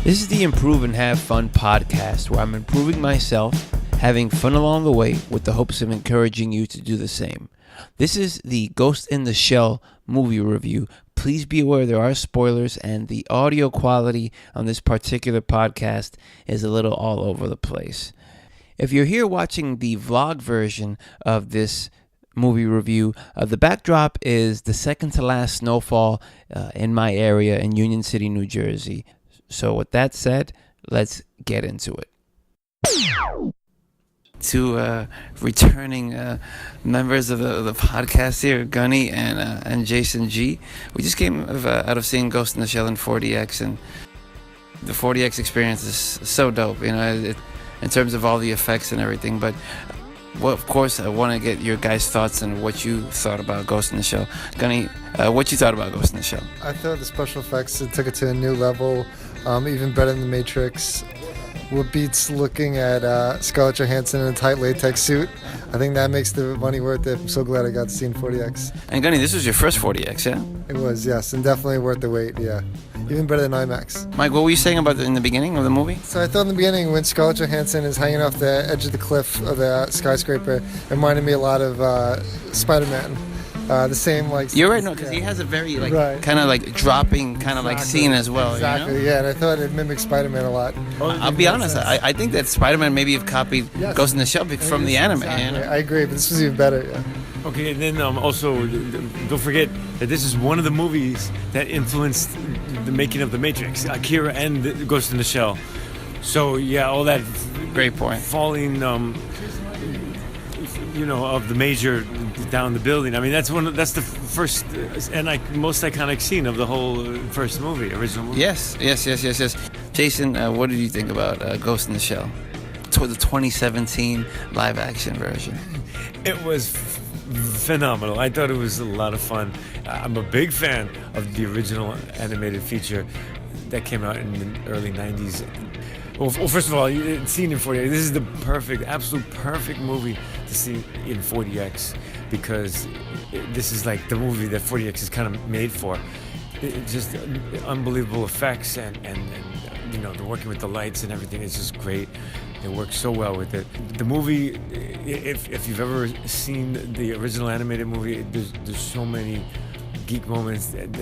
This is the Improve and Have Fun podcast where I'm improving myself, having fun along the way with the hopes of encouraging you to do the same. This is the Ghost in the Shell movie review. Please be aware there are spoilers and the audio quality on this particular podcast is a little all over the place. If you're here watching the vlog version of this movie review, the backdrop is the second to last snowfall in my area in Union City, New Jersey. So with that said, let's get into it. To returning members of the podcast here, Gunny and Jason G. We just came out of seeing Ghost in the Shell in 4DX, and the 4DX experience is so dope, you know, in terms of all the effects and everything. But well, of course, I want to get your guys' thoughts on what you thought about Ghost in the Shell. Gunny, what you thought about Ghost in the Shell? I thought the special effects, it took it to a new level, even better than The Matrix. What beats looking at Scarlett Johansson in a tight latex suit? I think that makes the money worth it. I'm so glad I got to see in 4DX. And Gunny, this was your first 4DX, yeah? It was, yes, and definitely worth the wait, yeah. Even better than IMAX. Mike, what were you saying about in the beginning of the movie? So I thought in the beginning when Scarlett Johansson is hanging off the edge of the cliff of the skyscraper, it reminded me a lot of Spider-Man. The same, like... You're right, no, because he has a very, kind of like dropping kind of like scene as well. Exactly, you know? Yeah, and I thought it mimicked Spider-Man a lot. I'll be honest, I think that Spider-Man maybe have copied Ghost in the Shell from the anime. Exactly. You know? I agree, but this was even better, yeah. Okay, and then also, don't forget that this is one of the movies that influenced the making of The Matrix, Akira and the Ghost in the Shell. So, yeah, all that... Great point. Falling, of the major down the building. I mean, that's the first and most iconic scene of the whole first movie, original movie. Yes. Jason, what did you think about Ghost in the Shell? The 2017 live-action version. It was phenomenal. I thought it was a lot of fun. I'm a big fan of the original animated feature that came out in the early 90s. Well, first of all, seen in 4DX. This is the absolute perfect movie to see in 4DX because this is like the movie that 4DX is kind of made for. Just unbelievable effects and the working with the lights and everything is just great. They work so well with it. The movie, if you've ever seen the original animated movie, there's so many geek moments that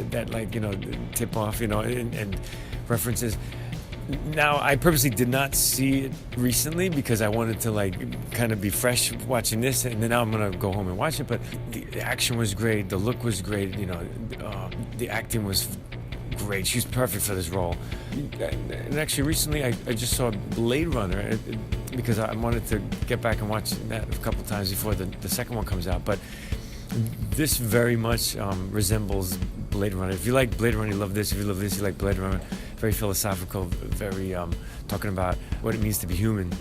tip off, and references. Now, I purposely did not see it recently because I wanted to kind of be fresh watching this, and then now I'm gonna go home and watch it. But the action was great, the look was great, the acting was great. She's perfect for this role. And actually, recently I just saw Blade Runner because I wanted to get back and watch that a couple times before the second one comes out. But this very much resembles Blade Runner. If you like Blade Runner, you love this. If you love this, you like Blade Runner. Very philosophical, very talking about what it means to be human.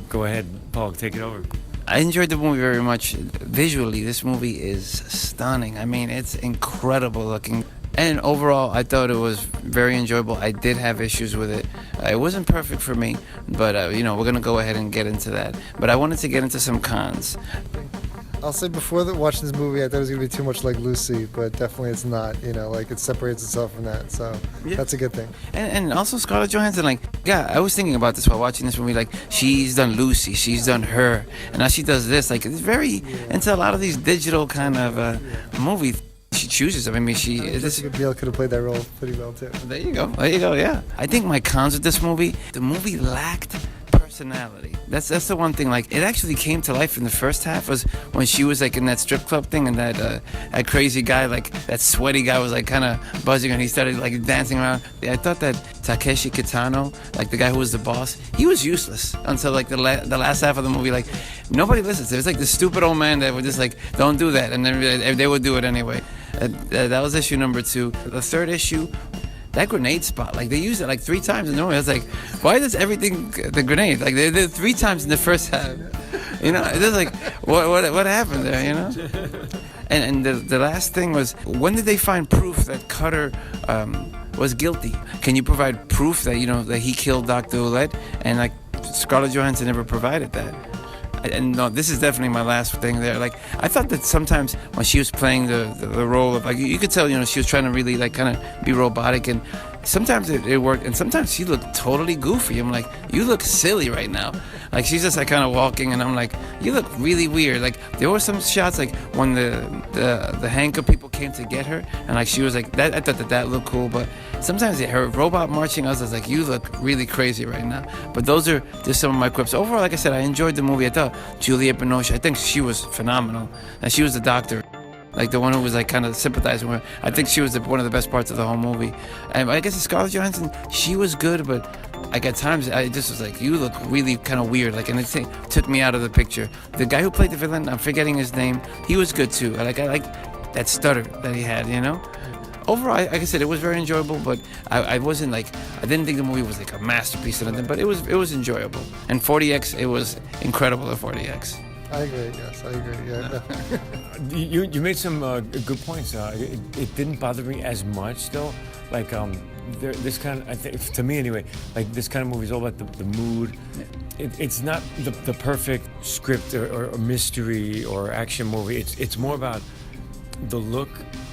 Go ahead, Paul, take it over. I enjoyed the movie very much. Visually, this movie is stunning. I mean, it's incredible looking. And overall, I thought it was very enjoyable. I did have issues with it. It wasn't perfect for me, but we're going to go ahead and get into that. But I wanted to get into some cons. I'll say before watching this movie, I thought it was going to be too much like Lucy, but definitely it's not. It separates itself from that, so That's a good thing. And also Scarlett Johansson, I was thinking about this while watching this movie. She's done Lucy, she's done Her, and now she does this. It's very into a lot of these digital kind of movies. She chooses. I mean, Jessica Biel could have played that role pretty well too. There you go. Yeah. I think my cons with this movie, the movie lacked personality. That's the one thing. It actually came to life in the first half was when she was in that strip club thing, and that crazy guy, that sweaty guy, was kind of buzzing, and he started dancing around. I thought that Takeshi Kitano, the guy who was the boss, he was useless until the last half of the movie. Nobody listens. It was the stupid old man that would just don't do that, and then they would do it anyway. That was issue number 2. The third issue, that grenade spot, they used it 3 times in the movie. I was why does everything the grenade? They did it 3 times in the first half. It's just what happened there? And the last thing was, when did they find proof that Cutter was guilty? Can you provide proof that that he killed Dr. Ouellette? And Scarlett Johansson never provided that. And no, this is definitely my last thing there. I thought that sometimes when she was playing the role of, you could tell, she was trying to really kind of be robotic, and sometimes it worked, and sometimes she looked totally goofy. I'm like, you look silly right now. Like she's just like kind of walking, and I'm like, you look really weird. Like there were some shots like when the handcuff people came to get her, and like she was like that. I thought that looked cool, but sometimes her robot marching us, I was like, you look really crazy right now. But those are just some of my quips. Overall, like I said, I enjoyed the movie. I thought Juliette Binoche, I think she was phenomenal, and she was the doctor. Like the one who was like kind of sympathizing with her. I think she was one of the best parts of the whole movie. And I guess Scarlett Johansson, she was good, but like at times I just was like, you look really kind of weird. Like, and it took me out of the picture. The guy who played the villain, I'm forgetting his name. He was good too. I like that stutter that he had, you know. Overall, like I said, it was very enjoyable, but I wasn't like, I didn't think the movie was like a masterpiece or nothing, but it was enjoyable. And 40X, it was incredible at 40X. I agree. Yes, I agree. Yeah, definitely. You made some good points. It didn't bother me as much though. Like this kind of, I think, to me anyway, like this kind of movie is all about the mood. It's not the perfect script or mystery or action movie. It's more about the look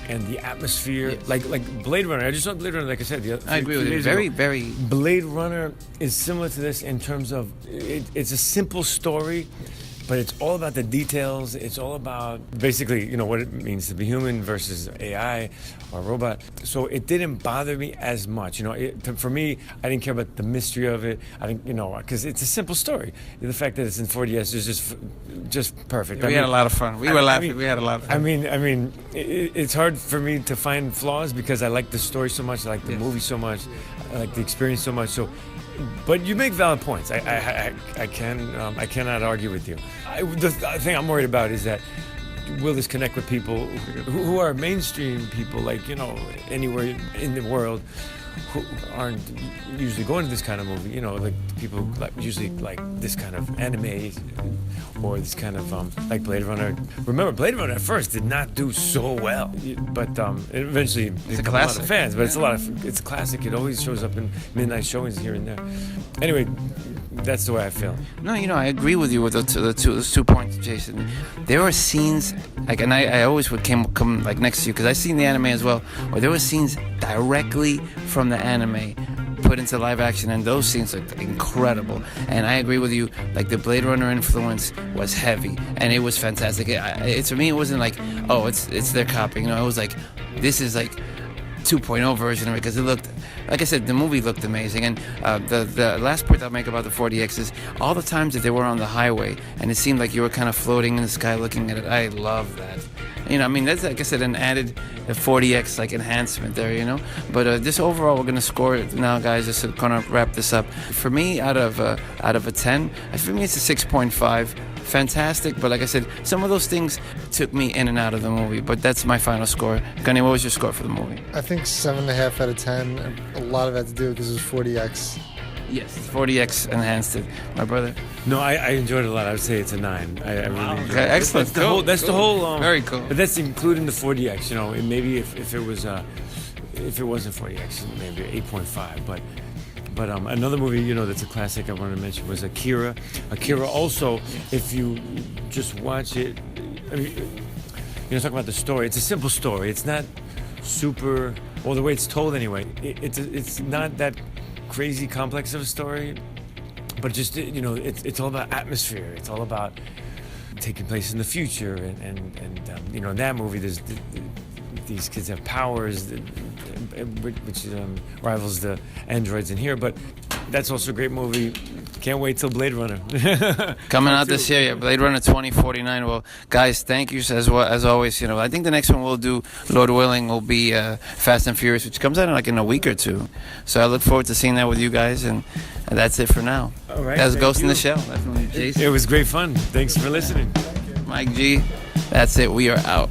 and the atmosphere. Yes. Like Blade Runner. I just saw Blade Runner. Like I said, I agree with you. Very. Blade Runner is similar to this in terms of it's a simple story. But it's all about the details. It's all about basically, you know, what it means to be human versus AI or robot. So it didn't bother me as much. You know, for me, I didn't care about the mystery of it. I didn't, you know, because it's a simple story. The fact that it's in 40S is just perfect. We had a lot of fun. We were laughing. We had a lot of fun. I mean, it's hard for me to find flaws because I like the story so much. I like the movie so much. I like the experience so much. So. But you make valid points. I cannot argue with you. The thing I'm worried about is that will this connect with people who are mainstream people, like, you know, anywhere in the world, who aren't usually going to this kind of movie, you know, like people who like usually like this kind of anime or this kind of like Blade Runner. Remember, Blade Runner at first did not do so well, but it eventually became a lot of fans. But it's a classic. It always shows up in midnight showings here and there. Anyway, that's the way I feel. No, you know, I agree with you with those 2 points, Jason. There are scenes, like, and I always would come like next to you because I seen the anime as well, where there were scenes directly from the anime put into live action, and those scenes looked incredible. And I agree with you, like the Blade Runner influence was heavy, and it was fantastic. To me, it wasn't like, oh, it's their copying. You know, it was like, this is like 2.0 version of it, because it looked, like I said, the movie looked amazing. And the last point I'll make about the 40X is all the times that they were on the highway and it seemed like you were kind of floating in the sky looking at it. I love that. You know, I mean, that's, like I said, an added 40X like enhancement there, you know. But just overall, we're gonna score it now, guys. Just to kind of wrap this up. For me, out of a 10, for me it's a 6.5. Fantastic, but like I said, some of those things took me in and out of the movie. But that's my final score. Gunny, what was your score for the movie? I think 7.5 out of 10. A lot of it had to do because it was 40X. Yes, 40X enhanced it, my brother. No, I enjoyed it a lot. I would say it's a 9. I really enjoyed it. Excellent. That's the whole. Very cool. But that's including the 40X. You know, maybe if it was if it wasn't 40X, maybe 8.5. But another movie, you know, that's a classic I wanted to mention was Akira. Akira also, if you just watch it, I mean, you know, talking about the story, it's a simple story. It's not super, well, the way it's told anyway, it's not that crazy complex of a story, but just, you know, it's all about atmosphere. It's all about taking place in the future, and you know, in that movie, these kids have powers, which rivals the androids in here. But that's also a great movie. Can't wait till Blade Runner. Coming out this year, yeah, Blade Runner 2049. Well, guys, thank you as always. You know, I think the next one we'll do, Lord willing, will be Fast and Furious, which comes out in a week or two. So I look forward to seeing that with you guys, and that's it for now. All right. That's Ghost in the Shell. That's Jason. It was great fun. Thanks for listening. Mike G. That's it. We are out.